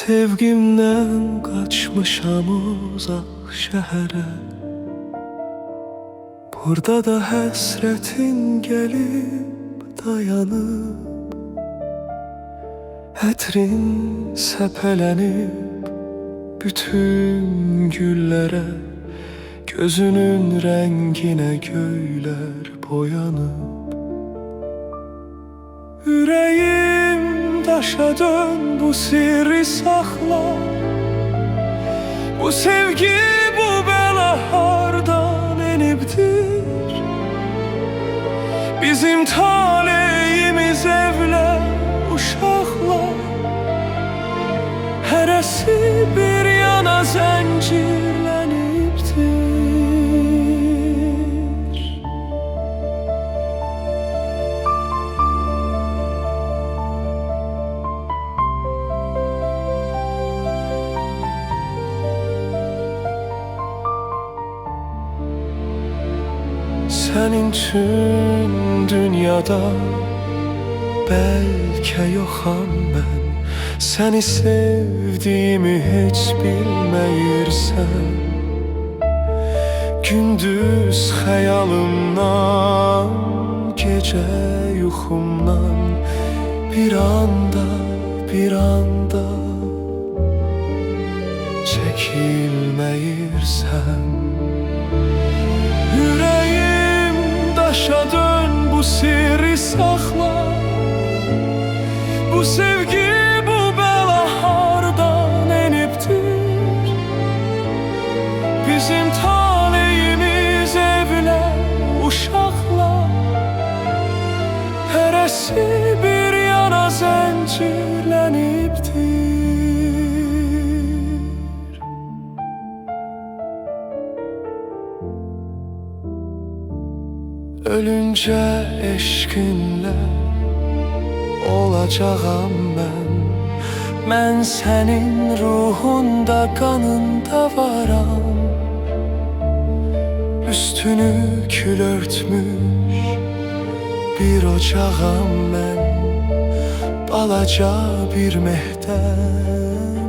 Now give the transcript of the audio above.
Sevgimden kaçmışam uzak şehre. Burada da həsrətin gelip dayanıb, Ətrin səpələnib bütün güllere, Gözünün rengine göyler boyanıb. Yüreğim daşa dön, bu sirri sakla. Bu sevgi, bu bela hardan enibdir? Bizim taleyimiz evlə, uşaqla. Hərəsi bir yana zəncirlənibdir. Senin tüm dünyada belki yoxam ben. Seni sevdiğimi hiç bilmeyirsen, gündüz xəyalımdan, gece yuxumdan bir anda çekilmeyirsen. Yüreğim daşa dön, bu sirri sakla. Bu sevgi, bu bela hardan enibdir? Bizim taleyimiz evlə, uşaqla. Hərəsi bir yana zəncirlənibdir. Ölünce eşkinle olacağım ben. Ben senin ruhunda, kanında varam. Üstünü kül örtmüş bir ocağım ben. Balaca bir mehden